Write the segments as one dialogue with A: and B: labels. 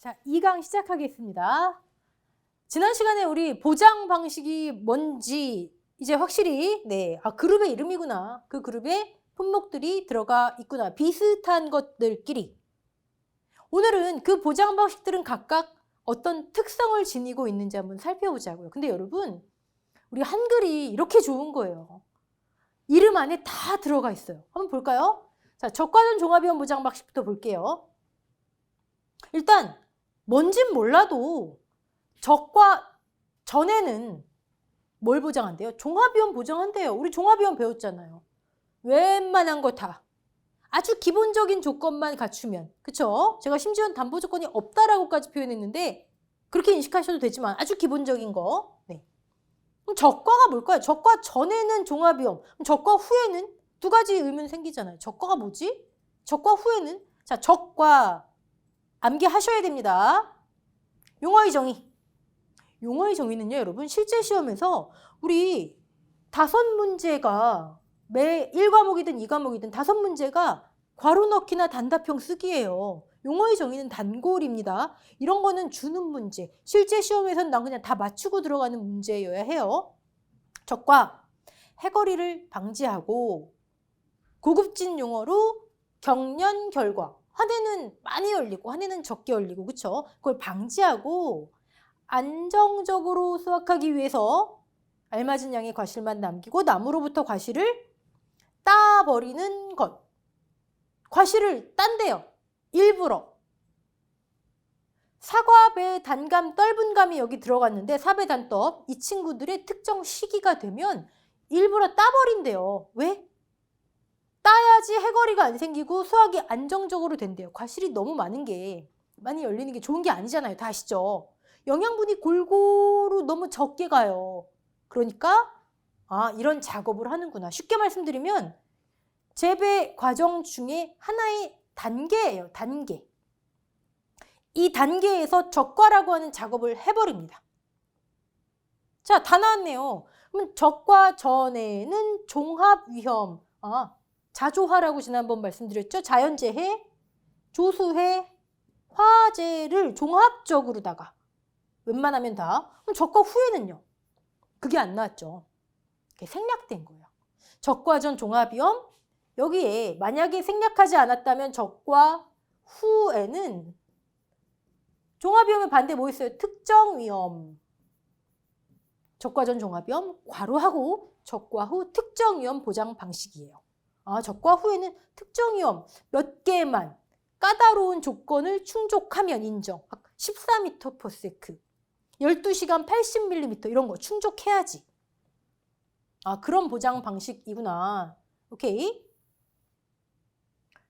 A: 자, 2강 시작하겠습니다. 지난 시간에 우리 보장 방식이 뭔지 이제 확실히 그룹의 이름이구나. 그 그룹에 품목들이 들어가 있구나. 비슷한 것들끼리. 오늘은 그 보장 방식들은 각각 어떤 특성을 지니고 있는지 한번 살펴보자고요. 근데 여러분, 우리 한글이 이렇게 좋은 거예요. 이름 안에 다 들어가 있어요. 한번 볼까요? 자, 적과전 종합이원 보장 방식부터 볼게요. 일단 뭔진 몰라도 적과 전에는 뭘 보장한대요? 종합이원 보장한대요. 우리 종합이원 배웠잖아요. 웬만한 거 다. 아주 기본적인 조건만 갖추면. 그쵸? 제가 심지어는 담보 조건이 없다라고까지 표현했는데 그렇게 인식하셔도 되지만 아주 기본적인 거. 네. 그럼 적과가 뭘까요? 적과 전에는 종합이원. 그럼 적과 후에는 두 가지 의문 생기잖아요. 적과가 뭐지? 적과 후에는? 자, 적과 암기하셔야 됩니다. 용어의 정의. 용어의 정의는요, 여러분, 실제 시험에서 우리 5문제가 매 1과목이든 2과목이든 5문제가 괄호 넣기나 단답형 쓰기예요. 용어의 정의는 단골입니다. 이런 거는 주는 문제. 실제 시험에서는 난 그냥 다 맞추고 들어가는 문제여야 해요. 적과 해거리를 방지하고 고급진 용어로 경련 결과. 한 해는 많이 열리고 한 해는 적게 열리고 그쵸? 그걸 방지하고 안정적으로 수확하기 위해서 알맞은 양의 과실만 남기고 나무로부터 과실을 따버리는 것. 과실을 딴대요. 일부러. 사과, 배, 단감, 떫은감이 여기 들어갔는데 사배, 단떡 이 친구들의 특정 시기가 되면 일부러 따버린대요. 왜? 따야지 해거리가 안 생기고 수확이 안정적으로 된대요. 과실이 너무 많이 열리는 게 좋은 게 아니잖아요. 다 아시죠? 영양분이 골고루 너무 적게 가요. 그러니까 이런 작업을 하는구나. 쉽게 말씀드리면 재배 과정 중에 하나의 단계예요. 단계. 이 단계에서 적과라고 하는 작업을 해버립니다. 자, 다 나왔네요. 그럼 적과 전에는 종합위험. 자조화라고 지난번 말씀드렸죠. 자연재해, 조수해, 화재를 종합적으로다가 웬만하면 다. 그럼 적과 후에는요? 그게 안 나왔죠. 그게 생략된 거예요. 적과 전 종합위험. 여기에 만약에 생략하지 않았다면 적과 후에는 종합위험의 반대 뭐 있어요? 특정위험. 적과 전 종합위험 괄호하고 적과 후 특정위험 보장 방식이에요. 적과 후에는 특정위험 몇 개만 까다로운 조건을 충족하면 인정. 14m/s, 12시간 80mm 이런 거 충족해야지. 그런 보장 방식이구나. 오케이.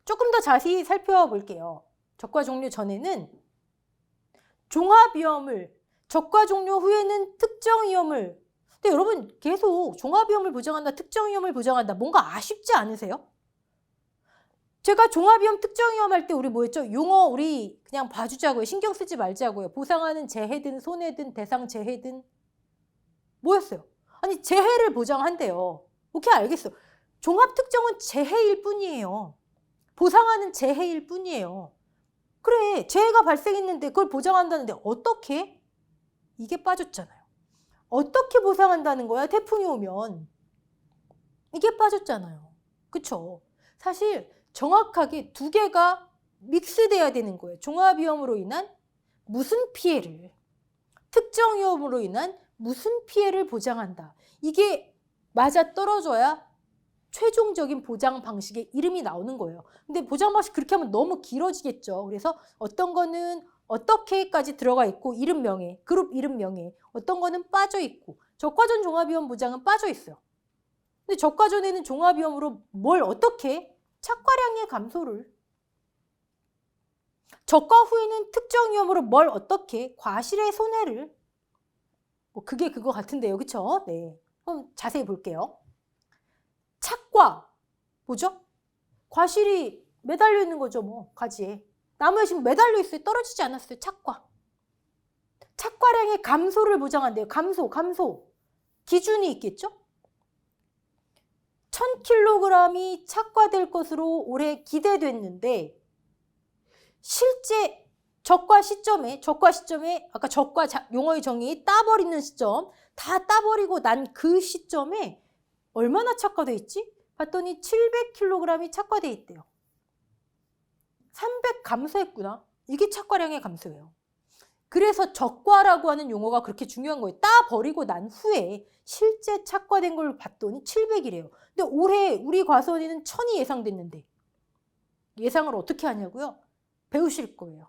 A: 조금 더 자세히 살펴볼게요. 적과 종료 전에는 종합위험을, 적과 종료 후에는 특정위험을. 근데 여러분 계속 종합위험을 보장한다, 특정위험을 보장한다. 뭔가 아쉽지 않으세요? 제가 종합위험, 특정위험 할 때 우리 뭐 했죠? 용어 우리 그냥 봐주자고요. 신경 쓰지 말자고요. 보상하는 재해든 손해든 대상 재해든 뭐였어요? 아니 재해를 보장한대요. 오케이 알겠어. 종합 특정은 재해일 뿐이에요. 보상하는 재해일 뿐이에요. 그래 재해가 발생했는데 그걸 보장한다는데 어떻게? 이게 빠졌잖아요. 어떻게 보상한다는 거야? 태풍이 오면. 이게 빠졌잖아요. 그쵸? 사실 정확하게 두 개가 믹스돼야 되는 거예요. 종합위험으로 인한 무슨 피해를, 특정위험으로 인한 무슨 피해를 보장한다. 이게 맞아떨어져야 최종적인 보장 방식의 이름이 나오는 거예요. 근데 보장 방식 그렇게 하면 너무 길어지겠죠. 그래서 어떤 거는 어떻게까지 들어가 있고 이름명에, 그룹 이름명에 어떤 거는 빠져 있고 적과전 종합위험 보장은 빠져 있어요. 근데 적과전에는 종합위험으로 뭘 어떻게? 착과량의 감소를. 적과 후에는 특정위험으로 뭘 어떻게? 과실의 손해를. 뭐 그게 그거 같은데요. 그쵸? 네. 그럼 자세히 볼게요. 착과 뭐죠? 과실이 매달려 있는 거죠. 뭐 가지에. 나무에 지금 매달려 있어요. 떨어지지 않았어요. 착과. 착과량의 감소를 보장한대요. 감소. 기준이 있겠죠? 1000kg이 착과될 것으로 올해 기대됐는데 실제 적과 시점에 아까 적과 용어의 정의 따버리는 시점 다 따버리고 난 그 시점에 얼마나 착화돼 있지? 봤더니 700kg이 착화돼 있대요. 300 감소했구나. 이게 착화량의 감소예요. 그래서 적과라고 하는 용어가 그렇게 중요한 거예요. 따버리고 난 후에 실제 착화된 걸 봤더니 700이래요. 근데 올해 우리 과수원에는 1000이 예상됐는데 예상을 어떻게 하냐고요? 배우실 거예요.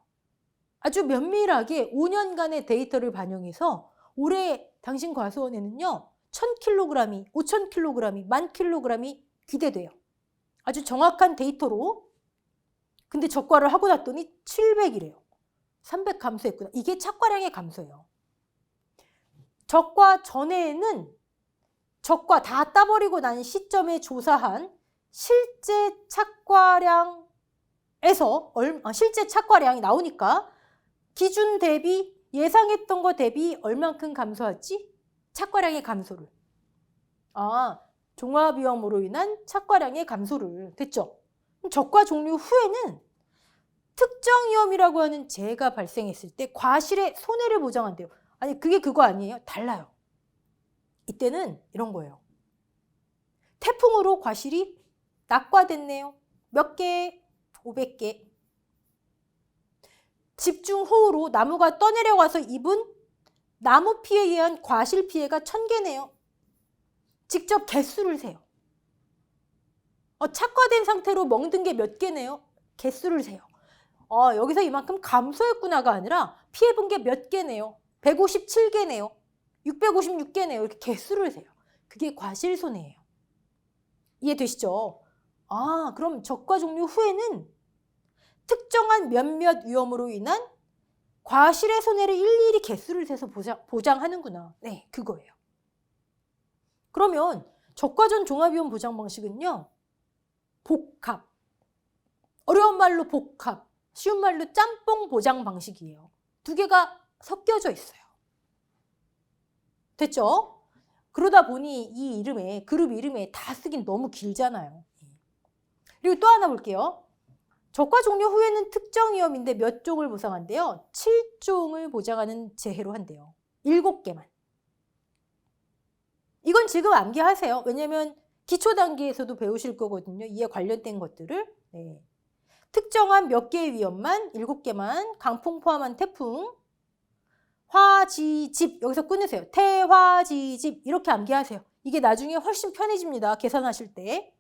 A: 아주 면밀하게 5년간의 데이터를 반영해서 올해 당신 과수원에는요. 1000kg이, 5000kg이, 10,000kg이 기대돼요. 아주 정확한 데이터로. 근데 적과를 하고 났더니 700이래요. 300 감소했구나. 이게 착과량의 감소예요. 적과 전에는 적과 다 따버리고 난 시점에 조사한 실제 착과량에서 실제 착과량이 나오니까 기준 대비 예상했던 거 대비 얼만큼 감소했지? 착과량의 감소를. 종합위험으로 인한 착과량의 감소를. 됐죠? 적과 종료 후에는 특정 위험이라고 하는 재해가 발생했을 때 과실의 손해를 보장한대요. 아니 그게 그거 아니에요? 달라요. 이때는 이런 거예요. 태풍으로 과실이 낙과됐네요. 몇 개? 500개. 집중호우로 나무가 떠내려가서 입은 나무 피해에 의한 과실 피해가 1000개네요. 직접 개수를 세요. 착화된 상태로 멍든 게 몇 개네요. 개수를 세요. 여기서 이만큼 감소했구나가 아니라 피해 본 게 몇 개네요. 157개네요. 656개네요. 이렇게 개수를 세요. 그게 과실손해예요. 이해되시죠? 그럼 적과 종료 후에는 특정한 몇몇 위험으로 인한 과실의 손해를 일일이 개수를 세서 보장하는구나. 네, 그거예요. 그러면 적과전 종합위험 보장 방식은요. 복합. 어려운 말로 복합. 쉬운 말로 짬뽕 보장 방식이에요. 두 개가 섞여져 있어요. 됐죠? 그러다 보니 이 이름에 그룹 이름에 다 쓰긴 너무 길잖아요. 그리고 또 하나 볼게요. 적과 종료 후에는 특정 위험인데 몇 종을 보상한대요? 7종을 보장하는 재해로 한대요. 7개만. 이건 지금 암기하세요. 왜냐면 기초 단계에서도 배우실 거거든요. 이에 관련된 것들을. 네. 특정한 몇 개의 위험만 7개만, 강풍 포함한 태풍, 화지집 여기서 끊으세요. 태화지집 이렇게 암기하세요. 이게 나중에 훨씬 편해집니다. 계산하실 때.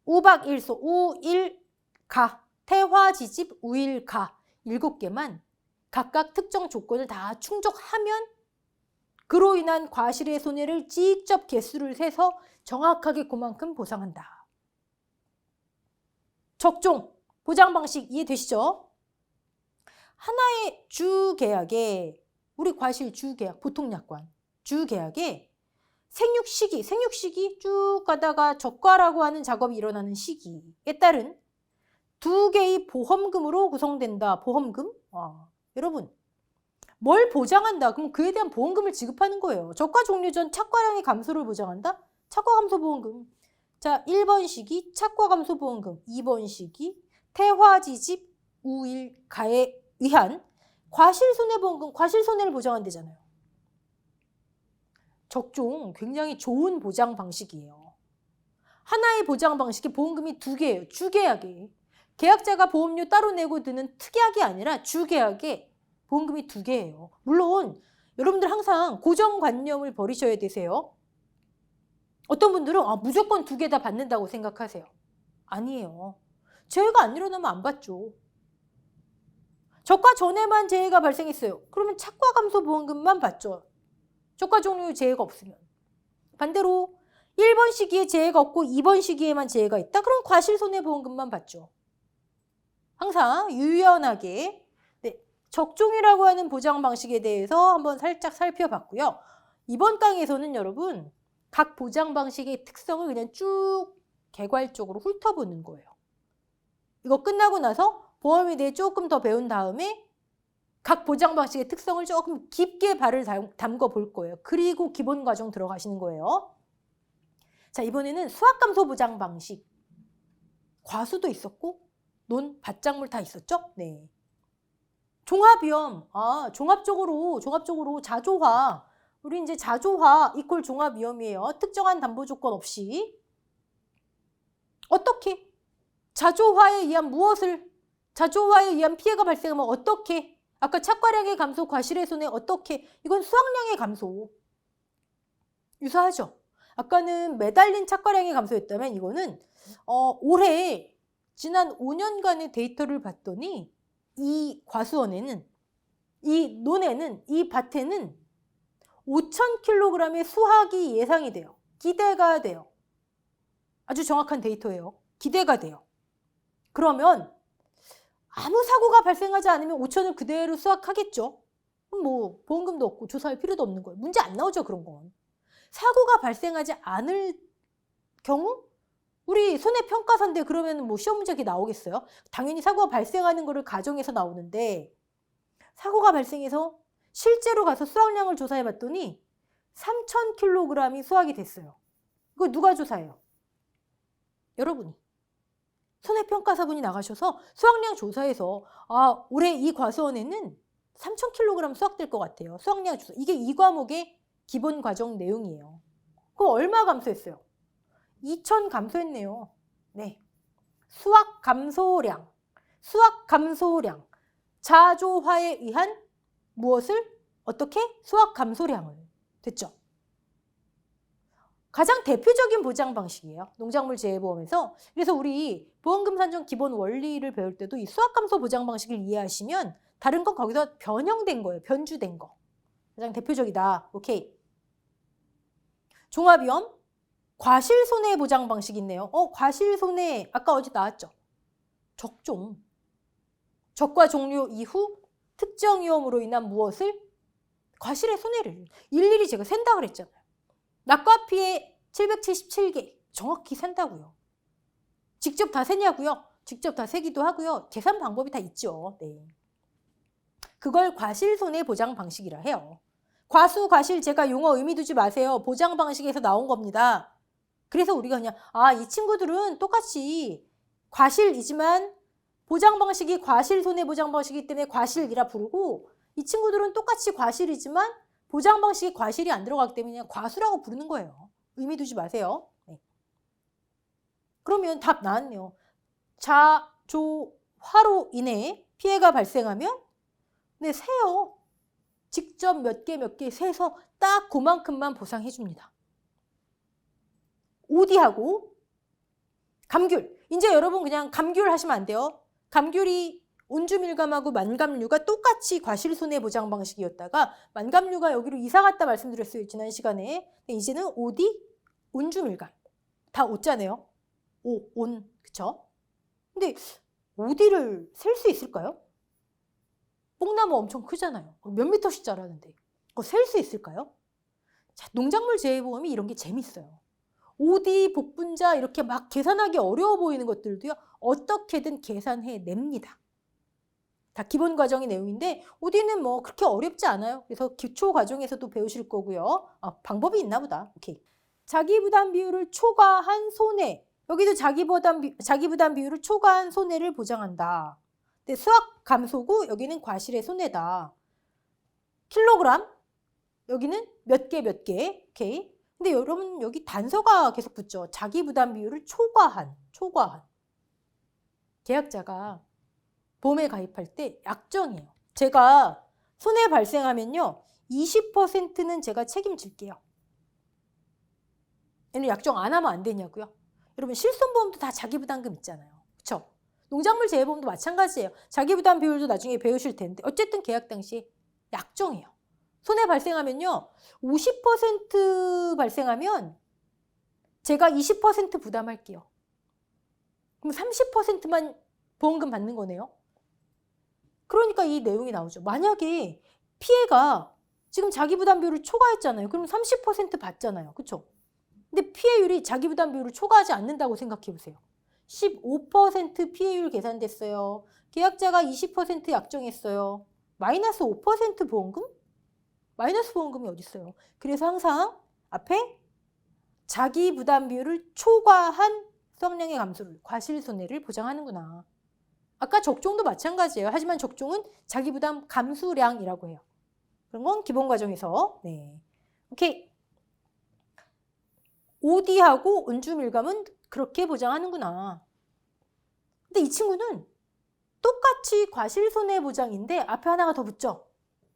A: 우박일소, 우일가, 태화지집, 우일가 7개만 각각 특정 조건을 다 충족하면 그로 인한 과실의 손해를 직접 개수를 세서 정확하게 그만큼 보상한다. 적종, 보장 방식 이해되시죠? 하나의 주계약에 우리 과실 주계약, 보통약관 주계약에 생육시기 쭉 가다가 적과라고 하는 작업이 일어나는 시기에 따른 2개의 보험금으로 구성된다. 보험금? 여러분 뭘 보장한다? 그럼 그에 대한 보험금을 지급하는 거예요. 적과 종료 전 착과량의 감소를 보장한다? 착과 감소 보험금. 자, 1번 시기 착과 감소 보험금, 2번 시기 태화지집 우일가에 의한 과실손해보험금, 과실손해를 보장한대잖아요. 적종 굉장히 좋은 보장 방식이에요. 하나의 보장 방식에 보험금이 2개예요. 주계약에. 계약자가 보험료 따로 내고 드는 특약이 아니라 주계약에 보험금이 2개예요. 물론 여러분들 항상 고정관념을 버리셔야 되세요. 어떤 분들은 무조건 2개 다 받는다고 생각하세요. 아니에요. 재해가 안 일어나면 안 받죠. 적과 전에만 재해가 발생했어요. 그러면 착과 감소 보험금만 받죠. 적과 종료 재해가 없으면. 반대로 1번 시기에 재해가 없고 2번 시기에만 재해가 있다? 그럼 과실손해보험금만 받죠. 항상 유연하게 적종이라고 하는 보장 방식에 대해서 한번 살짝 살펴봤고요. 이번 강의에서는 여러분 각 보장 방식의 특성을 그냥 쭉 개괄적으로 훑어보는 거예요. 이거 끝나고 나서 보험에 대해 조금 더 배운 다음에 각 보장 방식의 특성을 조금 깊게 발을 담궈 볼 거예요. 그리고 기본 과정 들어가시는 거예요. 자, 이번에는 수학감소 보장 방식. 과수도 있었고 논, 밭작물 다 있었죠? 네. 종합위험. 종합적으로 자조화. 우리 이제 자조화 이퀄 종합위험이에요. 특정한 담보 조건 없이. 어떻게? 자조화에 의한 무엇을? 자조화에 의한 피해가 발생하면 어떻게? 아까 착과량의 감소, 과실의 손해 어떻게? 이건 수확량의 감소. 유사하죠? 아까는 매달린 착과량이 감소했다면 이거는 올해 지난 5년간의 데이터를 봤더니 이 과수원에는, 이 논에는, 이 밭에는 5,000kg의 수확이 예상이 돼요. 기대가 돼요. 아주 정확한 데이터예요. 기대가 돼요. 그러면 아무 사고가 발생하지 않으면 5,000을 그대로 수확하겠죠. 뭐 보험금도 없고 조사할 필요도 없는 거예요. 문제 안 나오죠, 그런 건. 사고가 발생하지 않을 경우 우리 손해평가사인데 그러면 뭐 시험 문제가 나오겠어요? 당연히 사고가 발생하는 거를 가정해서 나오는데 사고가 발생해서 실제로 가서 수확량을 조사해 봤더니 3,000kg이 수확이 됐어요. 이거 누가 조사해요? 여러분이. 손해평가사분이 나가셔서 수확량 조사해서 올해 이 과수원에는 3,000kg 수확될 것 같아요. 수확량 조사. 이게 이 과목의 기본 과정 내용이에요. 그럼 얼마 감소했어요? 2,000 감소했네요. 네. 수확 감소량. 자조화에 의한 무엇을? 어떻게? 수확 감소량을. 됐죠? 가장 대표적인 보장 방식이에요. 농작물 재해보험에서. 그래서 우리 보험금 산정 기본 원리를 배울 때도 이 수확 감소 보장 방식을 이해하시면 다른 건 거기서 변형된 거예요. 변주된 거. 가장 대표적이다. 오케이. 종합위험. 과실손해 보장 방식이 있네요. 과실손해 아까 어제 나왔죠? 적종. 적과 종료 이후 특정 위험으로 인한 무엇을? 과실의 손해를 일일이 제가 센다 그랬잖아요. 낙과 피해 777개 정확히 센다고요. 직접 다 세냐고요? 직접 다 세기도 하고요. 계산 방법이 다 있죠. 네. 그걸 과실손해 보장 방식이라 해요. 과수, 과실 제가 용어 의미 두지 마세요. 보장 방식에서 나온 겁니다. 그래서 우리가 그냥 이 친구들은 똑같이 과실이지만 보장 방식이 과실 손해 보장 방식이기 때문에 과실이라 부르고 이 친구들은 똑같이 과실이지만 보장 방식이 과실이 안 들어가기 때문에 그냥 과수라고 부르는 거예요. 의미 두지 마세요. 네. 그러면 답 나왔네요. 자조화로 인해 피해가 발생하면 네, 세요. 직접 몇 개 세서 딱 그만큼만 보상해 줍니다. 오디하고 감귤. 이제 여러분 그냥 감귤 하시면 안 돼요. 감귤이 온주밀감하고 만감류가 똑같이 과실손해보장 방식이었다가 만감류가 여기로 이사 갔다 말씀드렸어요. 지난 시간에. 근데 이제는 오디, 온주밀감. 다 오잖아요. 온. 그쵸? 근데 오디를 셀 수 있을까요? 뽕나무 엄청 크잖아요. 몇 미터씩 자라는데. 그거 셀 수 있을까요? 자, 농작물 재해보험이 이런 게 재밌어요. 오디, 복분자 이렇게 막 계산하기 어려워 보이는 것들도요. 어떻게든 계산해냅니다. 다 기본 과정의 내용인데 오디는 뭐 그렇게 어렵지 않아요. 그래서 기초 과정에서도 배우실 거고요. 방법이 있나 보다. 오케이. 자기부담 비율을 초과한 손해. 여기도 자기부담 비율을 초과한 손해를 보장한다. 근데 수확 감소고 여기는 과실의 손해다. 킬로그램. 여기는 몇 개. 오케이. 근데 여러분 여기 단서가 계속 붙죠. 자기부담 비율을 초과한. 계약자가 보험에 가입할 때 약정이에요. 제가 손해 발생하면요. 20%는 제가 책임질게요. 얘는 약정 안 하면 안 되냐고요. 여러분 실손보험도 다 자기부담금 있잖아요. 그렇죠? 농작물 재해보험도 마찬가지예요. 자기부담 비율도 나중에 배우실 텐데 어쨌든 계약 당시에 약정이에요. 손해 발생하면요. 50% 발생하면 제가 20% 부담할게요. 그럼 30%만 보험금 받는 거네요. 그러니까 이 내용이 나오죠. 만약에 피해가 지금 자기부담 비율을 초과했잖아요. 그럼 30% 받잖아요. 그렇죠? 근데 피해율이 자기부담 비율을 초과하지 않는다고 생각해 보세요. 15% 피해율 계산됐어요. 계약자가 20% 약정했어요. 마이너스 5% 보험금? 마이너스 보험금이 어디 있어요? 그래서 항상 앞에 자기부담 비율을 초과한 수확량의 감소를, 과실손해를 보장하는구나. 아까 적종도 마찬가지예요. 하지만 적종은 자기 부담 감수량이라고 해요. 그런 건 기본 과정에서. 네. 오케이. OD하고 운주밀감은 그렇게 보장하는구나. 근데 이 친구는 똑같이 과실손해보장인데 앞에 하나가 더 붙죠.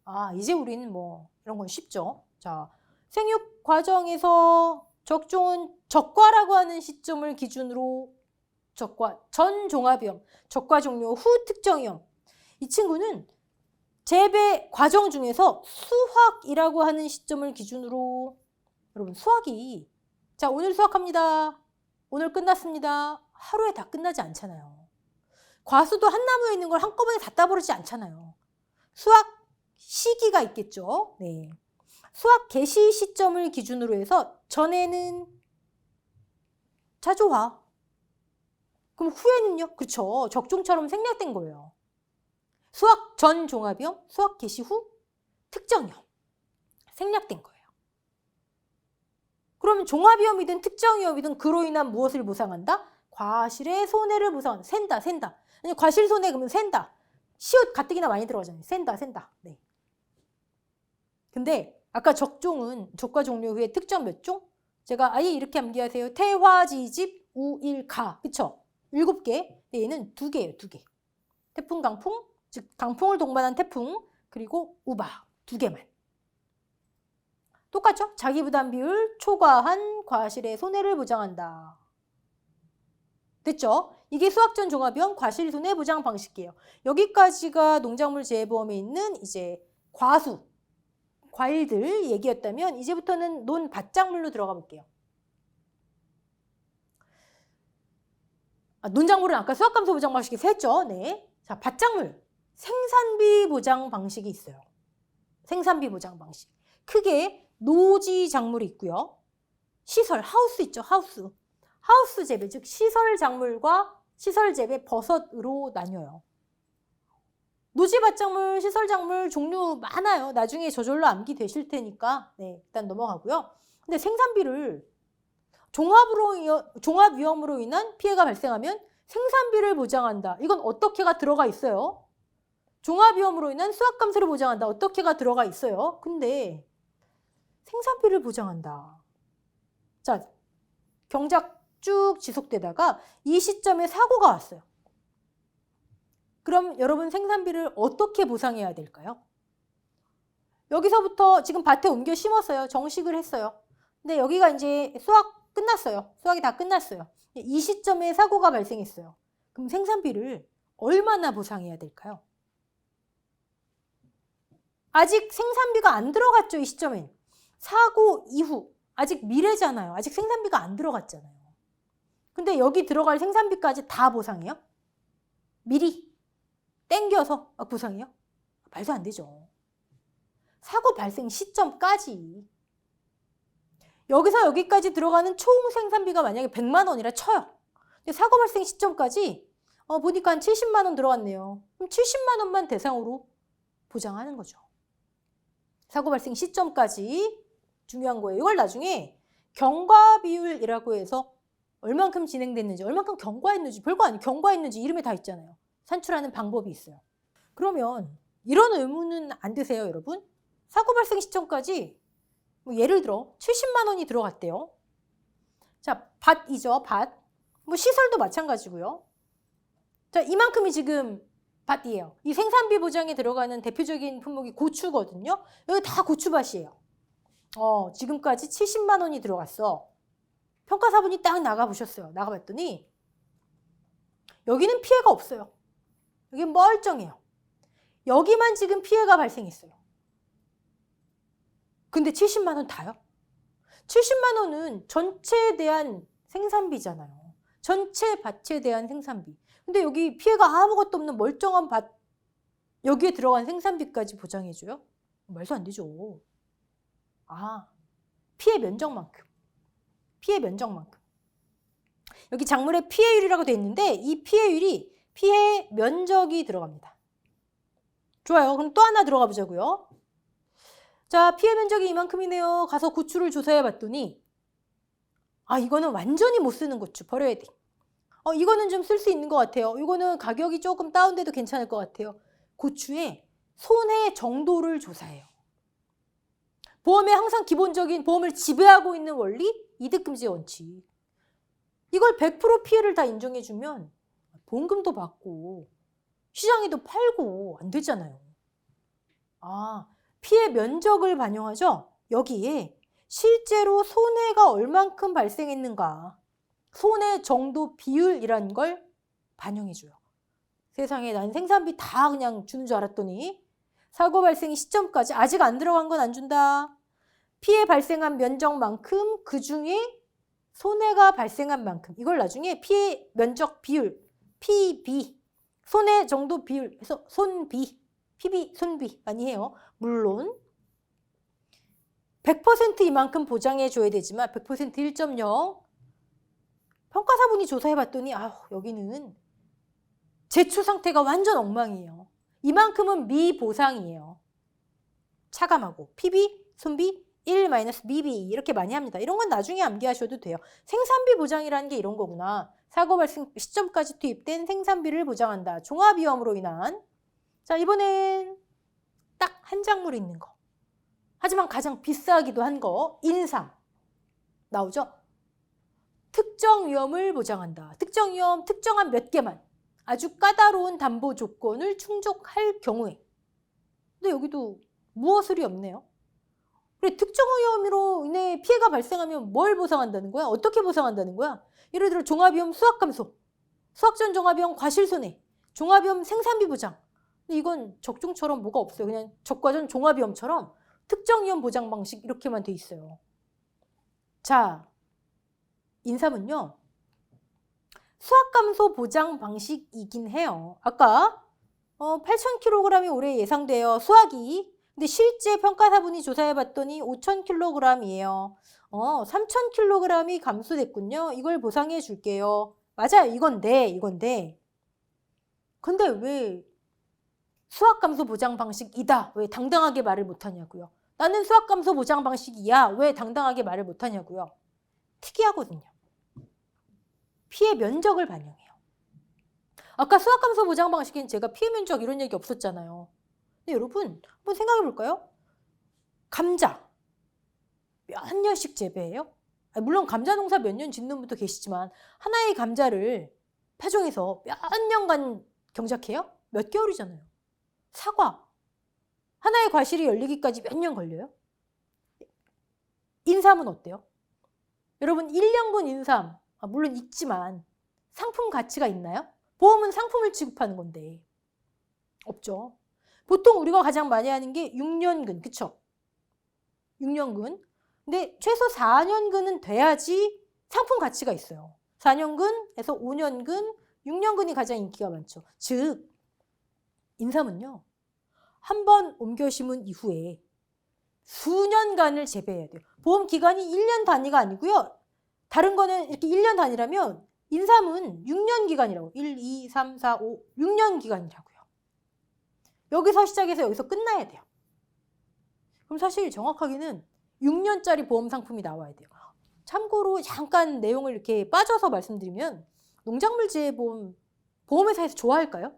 A: 아, 이제 우리는 뭐 이런 건 쉽죠. 자, 생육 과정에서 적종은 적과라고 하는 시점을 기준으로 적과, 전 종합위험, 적과 종료 후 특정위험. 이 친구는 재배 과정 중에서 수확이라고 하는 시점을 기준으로, 여러분 수확이, 자 오늘 수확합니다. 오늘 끝났습니다. 하루에 다 끝나지 않잖아요. 과수도 한 나무에 있는 걸 한꺼번에 다 따버리지 않잖아요. 수확 시기가 있겠죠. 네. 수확 개시 시점을 기준으로 해서 전에는 자조화. 그럼 후에는요? 그렇죠. 적종처럼 생략된 거예요. 수확 전 종합위험, 수확 개시 후 특정위험. 생략된 거예요. 그러면 종합위험이든 특정위험이든 그로 인한 무엇을 보상한다? 과실의 손해를 보상한다. 센다. 아니, 과실 손해 그러면 센다. 시옷 가뜩이나 많이 들어가잖아요. 센다. 네. 근데 아까 적종은 적과 종료 후에 특정 몇 종? 제가 아예 이렇게 암기하세요. 태화지집 우일가. 그쵸? 7개. 얘는 2개예요. 2개. 태풍, 강풍, 즉 강풍을 동반한 태풍, 그리고 우박 2개만. 똑같죠? 자기 부담 비율 초과한 과실의 손해를 보장한다. 됐죠? 이게 수확전 종합위험 과실 손해 보장 방식이에요. 여기까지가 농작물 재해보험에 있는 이제 과수, 과일들 얘기였다면 이제부터는 논밭작물로 들어가 볼게요. 논작물은 아까 수확감소 보장 방식에서 했죠. 네. 자, 밭작물. 생산비 보장 방식이 있어요. 생산비 보장 방식. 크게 노지 작물이 있고요. 시설, 하우스 있죠. 하우스. 하우스 재배, 즉 시설 작물과 시설 재배 버섯으로 나뉘어요. 노지 밭작물, 시설 작물 종류 많아요. 나중에 저절로 암기되실 테니까 네, 일단 넘어가고요. 근데 생산비를 종합위험으로 인한 피해가 발생하면 생산비를 보장한다. 이건 어떻게가 들어가 있어요? 종합위험으로 인한 수확감소를 보장한다. 어떻게가 들어가 있어요? 근데 생산비를 보장한다. 자, 경작 쭉 지속되다가 이 시점에 사고가 왔어요. 그럼 여러분 생산비를 어떻게 보상해야 될까요? 여기서부터 지금 밭에 옮겨 심었어요. 정식을 했어요. 근데 여기가 이제 수확 끝났어요. 수확이 다 끝났어요. 이 시점에 사고가 발생했어요. 그럼 생산비를 얼마나 보상해야 될까요? 아직 생산비가 안 들어갔죠, 이 시점엔. 사고 이후, 아직 미래잖아요. 아직 생산비가 안 들어갔잖아요. 근데 여기 들어갈 생산비까지 다 보상해요? 미리 땡겨서 보상해요? 말도 안 되죠. 사고 발생 시점까지. 여기서 여기까지 들어가는 총 생산비가 만약에 100만 원이라 쳐요. 근데 사고 발생 시점까지 보니까 한 70만 원 들어갔네요. 그럼 70만 원만 대상으로 보장하는 거죠. 사고 발생 시점까지 중요한 거예요. 이걸 나중에 경과 비율이라고 해서 얼만큼 진행됐는지, 얼만큼 경과했는지, 별거 아니에요. 경과했는지 이름에 다 있잖아요. 산출하는 방법이 있어요. 그러면 이런 의문은 안 드세요, 여러분? 사고 발생 시점까지 뭐 예를 들어 70만 원이 들어갔대요. 자, 밭이죠, 밭. 뭐 시설도 마찬가지고요. 자, 이만큼이 지금 밭이에요. 이 생산비 보장에 들어가는 대표적인 품목이 고추거든요. 여기 다 고추밭이에요. 지금까지 70만 원이 들어갔어. 평가사분이 딱 나가보셨어요. 나가봤더니 여기는 피해가 없어요. 여기는 멀쩡해요. 여기만 지금 피해가 발생했어요. 근데 70만 원 다요? 70만 원은 전체에 대한 생산비잖아요. 전체 밭에 대한 생산비. 근데 여기 피해가 아무것도 없는 멀쩡한 밭, 여기에 들어간 생산비까지 보장해줘요? 말도 안 되죠. 피해 면적만큼. 피해 면적만큼. 여기 작물의 피해율이라고 돼 있는데 이 피해율이 피해 면적이 들어갑니다. 좋아요. 그럼 또 하나 들어가 보자고요. 자, 피해 면적이 이만큼이네요. 가서 고추를 조사해 봤더니 이거는 완전히 못 쓰는 고추 버려야 돼. 이거는 좀 쓸 수 있는 것 같아요. 이거는 가격이 조금 다운돼도 괜찮을 것 같아요. 고추의 손해 정도를 조사해요. 보험의 항상 기본적인 보험을 지배하고 있는 원리, 이득금지 원칙. 이걸 100% 피해를 다 인정해주면 보험금도 받고 시장에도 팔고 안 되잖아요. 피해 면적을 반영하죠. 여기에 실제로 손해가 얼만큼 발생했는가, 손해 정도 비율이라는 걸 반영해줘요. 세상에 난 생산비 다 그냥 주는 줄 알았더니 사고 발생 시점까지 아직 안 들어간 건 안 준다. 피해 발생한 면적만큼 그중에 손해가 발생한 만큼, 이걸 나중에 피해 면적 비율, PB, 손해 정도 비율 해서 손비, PB, 손비 많이 해요. 물론 100% 이만큼 보장해 줘야 되지만 100% 1.0 평가사분이 조사해봤더니 여기는 제초 상태가 완전 엉망이에요. 이만큼은 미보상이에요. 차감하고 PB, 손비 1-BB 이렇게 많이 합니다. 이런 건 나중에 암기하셔도 돼요. 생산비 보장이라는 게 이런 거구나. 사고 발생 시점까지 투입된 생산비를 보장한다. 종합위험으로 인한. 자, 이번엔 딱 한 작물 있는 거. 하지만 가장 비싸기도 한 거, 인삼. 나오죠? 특정 위험을 보장한다. 특정 위험, 특정한 몇 개만. 아주 까다로운 담보 조건을 충족할 경우에. 근데 여기도 무엇을이 없네요. 그래, 특정 위험으로 인해 피해가 발생하면 뭘 보상한다는 거야? 어떻게 보상한다는 거야? 예를 들어 종합위험 수확감소, 수확전 종합위험 과실손해, 종합위험 생산비 보장. 근데 이건 적중처럼 뭐가 없어요. 그냥 적과전 종합위험처럼 특정 위험 보장 방식 이렇게만 돼 있어요. 자, 인삼은요. 수확감소 보장 방식이긴 해요. 아까 8,000kg이 올해 예상돼요. 수확이. 근데 실제 평가사분이 조사해봤더니 5,000kg이에요. 3,000kg이 감소됐군요. 이걸 보상해 줄게요. 맞아요. 이건데. 근데 왜 수확감소 보장 방식이다? 왜 당당하게 말을 못하냐고요. 나는 수확감소 보장 방식이야. 왜 당당하게 말을 못하냐고요. 특이하거든요. 피해 면적을 반영해요. 아까 수확감소 보장 방식엔 제가 피해 면적 이런 얘기 없었잖아요. 근데 여러분 한번 생각해 볼까요? 감자 몇 년씩 재배해요? 물론 감자 농사 몇 년 짓는 분도 계시지만 하나의 감자를 파종해서 몇 년간 경작해요? 몇 개월이잖아요. 사과 하나의 과실이 열리기까지 몇 년 걸려요? 인삼은 어때요? 여러분 1년분 인삼 물론 있지만 상품 가치가 있나요? 보험은 상품을 취급하는 건데 없죠. 보통 우리가 가장 많이 하는 게 6년근, 그쵸? 6년근. 근데 최소 4년근은 돼야지 상품 가치가 있어요. 4년근에서 5년근, 6년근이 가장 인기가 많죠. 즉, 인삼은요. 한 번 옮겨 심은 이후에 수년간을 재배해야 돼요. 보험 기간이 1년 단위가 아니고요. 다른 거는 이렇게 1년 단위라면 인삼은 6년 기간이라고. 1, 2, 3, 4, 5, 6년 기간이라고요. 여기서 시작해서 여기서 끝나야 돼요. 그럼 사실 정확하게는 6년짜리 보험 상품이 나와야 돼요. 참고로 잠깐 내용을 이렇게 빠져서 말씀드리면 농작물재해보험 보험회사에서 좋아할까요?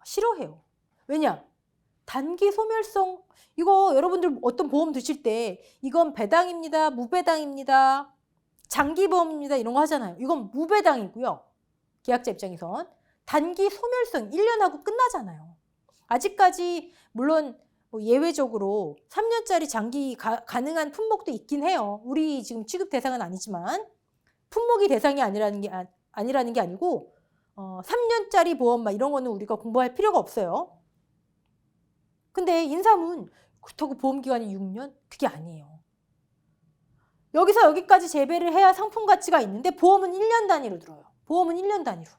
A: 싫어해요. 왜냐? 단기 소멸성 이거 여러분들 어떤 보험 드실 때 이건 배당입니다. 무배당입니다. 장기보험입니다. 이런 거 하잖아요. 이건 무배당이고요. 계약자 입장에선 단기 소멸성 1년 하고 끝나잖아요. 아직까지 물론 뭐 예외적으로 3년짜리 장기 가능한 품목도 있긴 해요. 우리 지금 취급 대상은 아니지만 품목이 대상이 아니라는 게 아니고 3년짜리 보험 막 이런 거는 우리가 공부할 필요가 없어요. 근데 인삼은 그렇다고 보험 기간이 6년? 그게 아니에요. 여기서 여기까지 재배를 해야 상품 가치가 있는데 보험은 1년 단위로 들어요. 보험은 1년 단위로.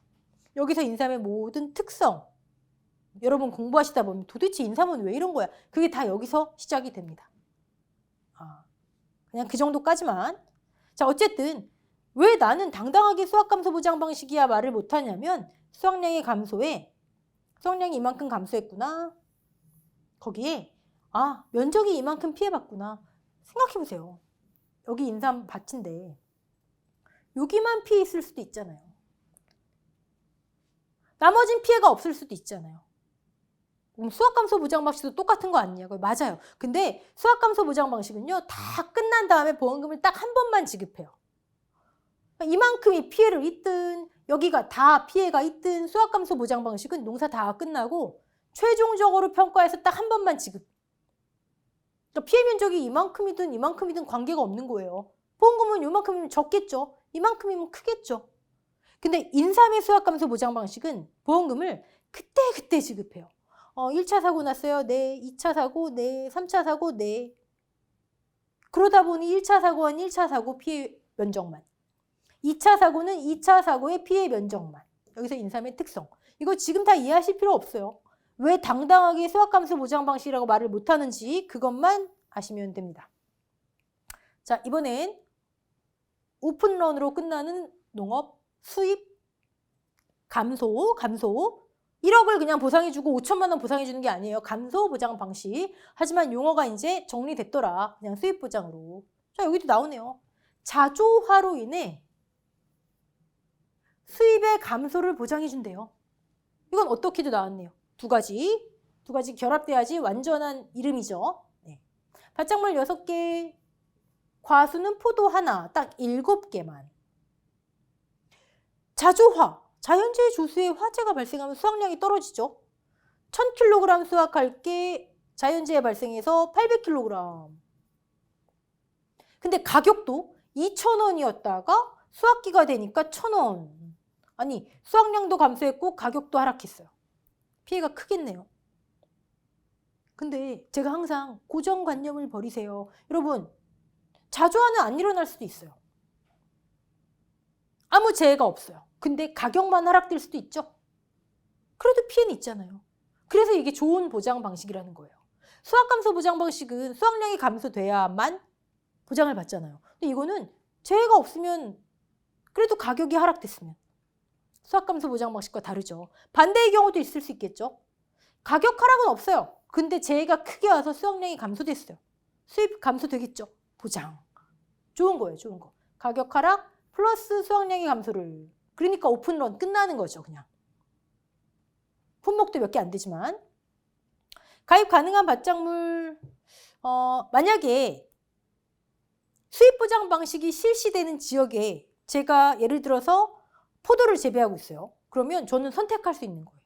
A: 여기서 인삼의 모든 특성 여러분 공부하시다 보면 도대체 인삼은 왜 이런 거야? 그게 다 여기서 시작이 됩니다. 그냥 그 정도까지만. 자, 어쨌든 왜 나는 당당하게 수확감소 보장 방식이야 말을 못하냐면 수확량이 이만큼 감소했구나. 거기에 면적이 이만큼 피해봤구나. 생각해보세요. 여기 인삼 밭인데 여기만 피해 있을 수도 있잖아요. 나머진 피해가 없을 수도 있잖아요. 그럼 수학감소 보장 방식도 똑같은 거 아니냐고요? 맞아요. 근데 수학감소 보장 방식은요, 다 끝난 다음에 보험금을 딱 한 번만 지급해요. 이만큼이 피해를 입든 여기가 다 피해가 있든 수학감소 보장 방식은 농사 다 끝나고 최종적으로 평가해서 딱 한 번만 지급. 그러니까 피해 면적이 이만큼이든 관계가 없는 거예요. 보험금은 이만큼이면 적겠죠. 이만큼이면 크겠죠. 근데 인삼의 수학감소 보장 방식은 보험금을 그때 지급해요. 1차 사고 났어요. 네. 2차 사고, 네. 3차 사고, 네. 그러다 보니 1차 사고는 1차 사고 피해 면적만. 2차 사고는 2차 사고의 피해 면적만. 여기서 인삼의 특성. 이거 지금 다 이해하실 필요 없어요. 왜 당당하게 수학감소 보장 방식이라고 말을 못하는지 그것만 아시면 됩니다. 자, 이번엔 오픈런으로 끝나는 농업 수입 감소. 1억을 그냥 보상해주고 5천만 원 보상해주는 게 아니에요. 감소 보장 방식. 하지만 용어가 이제 정리됐더라. 그냥 수입 보장으로. 자, 여기도 나오네요. 자조화로 인해 수입의 감소를 보장해준대요. 이건 어떻게도 나왔네요. 두 가지 결합돼야지 완전한 이름이죠. 네. 밭작물 6개, 과수는 포도 하나, 딱 7개만. 자조화. 자연재해 조수에 화재가 발생하면 수확량이 떨어지죠. 1000kg 수확할 게 자연재해 발생해서 800kg. 근데 가격도 2,000원이었다가 수확기가 되니까 1,000원. 아니, 수확량도 감소했고 가격도 하락했어요. 피해가 크겠네요. 근데 제가 항상 고정관념을 버리세요. 여러분, 자조화는 안 일어날 수도 있어요. 아무 재해가 없어요. 근데 가격만 하락될 수도 있죠. 그래도 피해는 있잖아요. 그래서 이게 좋은 보장 방식이라는 거예요. 수확감소 보장 방식은 수확량이 감소돼야만 보장을 받잖아요. 근데 이거는 재해가 없으면 그래도 가격이 하락됐으면 수확감소 보장 방식과 다르죠. 반대의 경우도 있을 수 있겠죠. 가격 하락은 없어요. 근데 재해가 크게 와서 수확량이 감소됐어요. 수입 감소되겠죠. 보장. 좋은 거예요. 좋은 거. 가격 하락 플러스 수확량의 감소를. 그러니까 오픈런 끝나는 거죠. 그냥. 품목도 몇 개 안 되지만. 가입 가능한 밭작물 만약에 수입보장 방식이 실시되는 지역에 제가 예를 들어서 포도를 재배하고 있어요. 그러면 저는 선택할 수 있는 거예요.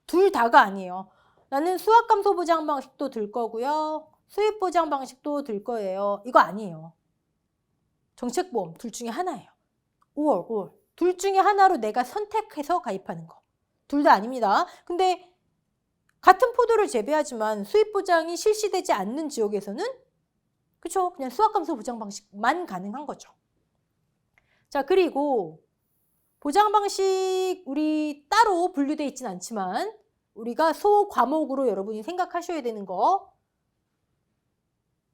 A: 둘 다가 아니에요. 나는 수확감소 보장 방식도 들 거고요. 수입보장 방식도 들 거예요. 이거 아니에요. 정책보험 둘 중에 하나예요. 5월. 둘 중에 하나로 내가 선택해서 가입하는 거. 둘 다 아닙니다. 근데 같은 포도를 재배하지만 수입보장이 실시되지 않는 지역에서는 그렇죠. 그냥 수확감소 보장 방식만 가능한 거죠. 자, 그리고 보장 방식 우리 따로 분류되어 있진 않지만 우리가 소과목으로 여러분이 생각하셔야 되는 거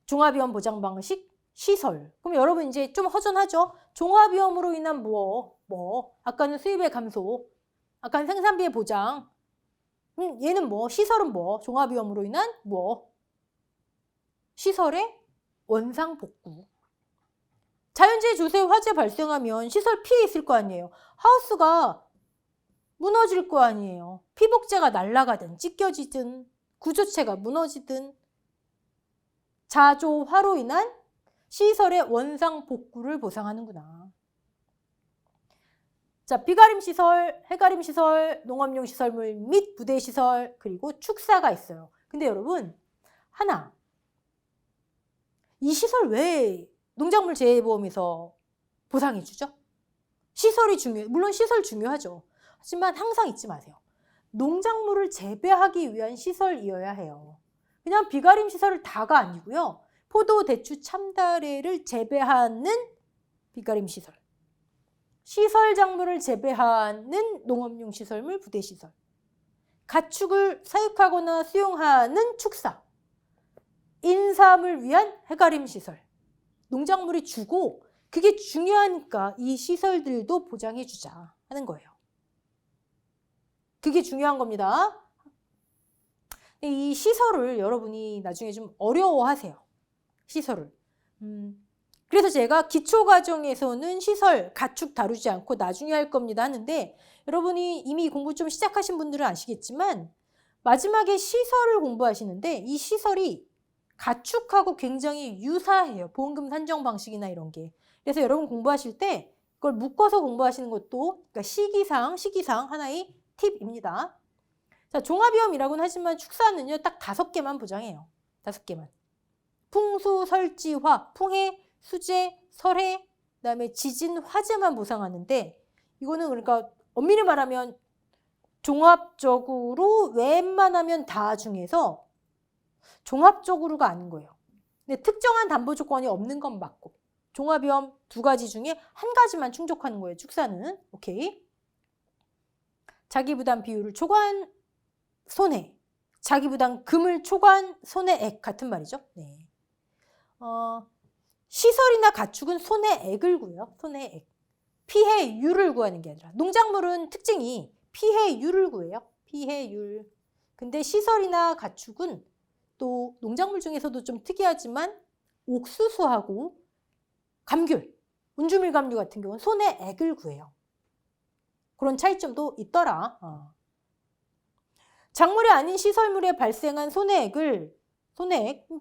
A: 종합위험 보장 방식 시설. 그럼 여러분 이제 좀 허전하죠? 종합위험으로 인한 아까는 수입의 감소, 아까는 생산비의 보장. 얘는 시설은 종합위험으로 인한 시설의 원상복구. 자연재해 조세 화재 발생하면 시설 피해 있을 거 아니에요. 하우스가 무너질 거 아니에요. 피복재가 날아가든 찢겨지든 구조체가 무너지든 자조화로 인한 시설의 원상복구를 보상하는구나. 자, 비가림시설, 해가림시설, 농업용시설물 및 부대시설, 그리고 축사가 있어요. 근데 여러분, 하나, 이 시설 왜 농작물 재해보험에서 보상해주죠? 시설이 중요해요. 물론 시설 중요하죠. 하지만 항상 잊지 마세요. 농작물을 재배하기 위한 시설이어야 해요. 그냥 비가림 시설을 다가 아니고요. 포도, 대추, 참다래를 재배하는 비가림 시설. 시설 작물을 재배하는 농업용 시설물, 부대시설. 가축을 사육하거나 수용하는 축사. 인삼을 위한 해가림 시설. 농작물이 주고 그게 중요하니까 이 시설들도 보장해주자 하는 거예요. 그게 중요한 겁니다. 이 시설을 여러분이 나중에 좀 어려워하세요. 시설을. 그래서 제가 기초과정에서는 시설, 가축 다루지 않고 나중에 할 겁니다 하는데 여러분이 이미 공부 좀 시작하신 분들은 아시겠지만 마지막에 시설을 공부하시는데 이 시설이 가축하고 굉장히 유사해요. 보험금 산정 방식이나 이런 게. 그래서 여러분 공부하실 때 그걸 묶어서 공부하시는 것도 그러니까 시기상 하나의 팁입니다. 자, 종합위험이라고는 하지만 축사는요. 딱 5개만 보장해요. 5개만. 풍수, 설지화, 풍해, 수재, 설해, 그다음에 지진, 화재만 보상하는데 이거는 그러니까 엄밀히 말하면 종합적으로 웬만하면 다 중에서 종합적으로가 아닌 거예요. 근데 특정한 담보 조건이 없는 건 맞고 종합위험 2가지 중에 1가지만 충족하는 거예요. 축사는. 오케이. 자기부담 비율을 초과한 손해, 자기부담 금을 초과한 손해액 같은 말이죠. 네. 시설이나 가축은 손해액을 구해요. 손해액. 피해율을 구하는 게 아니라 농작물은 특징이 피해율을 구해요. 피해율. 근데 시설이나 가축은 또 농작물 중에서도 좀 특이하지만 옥수수하고 감귤, 운주밀감류 같은 경우는 손해액을 구해요. 그런 차이점도 있더라. 작물이 아닌 시설물에 발생한 손해액을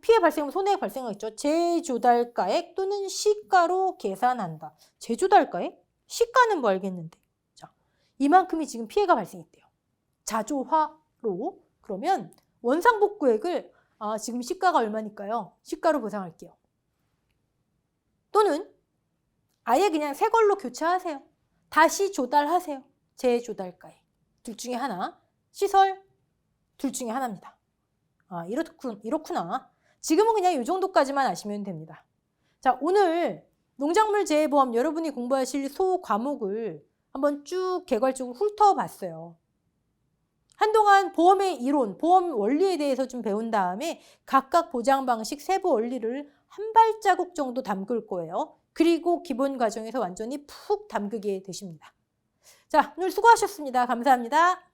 A: 피해 발생하면 손해액 발생하겠죠. 제조달가액 또는 시가로 계산한다. 제조달가액? 시가는 뭐 알겠는데. 자, 이만큼이 지금 피해가 발생했대요. 자조화로. 그러면 원상복구액을 지금 시가가 얼마니까요? 시가로 보상할게요. 또는 아예 그냥 새 걸로 교체하세요. 다시 조달하세요. 제조달가액. 둘 중에 하나. 시설 둘 중에 하나입니다. 이렇구나. 지금은 그냥 이 정도까지만 아시면 됩니다. 자, 오늘 농작물 재해보험 여러분이 공부하실 소 과목을 한번 쭉 개괄적으로 훑어봤어요. 한동안 보험의 이론, 보험 원리에 대해서 좀 배운 다음에 각각 보장 방식, 세부 원리를 한 발자국 정도 담글 거예요. 그리고 기본 과정에서 완전히 푹 담그게 되십니다. 자, 오늘 수고하셨습니다. 감사합니다.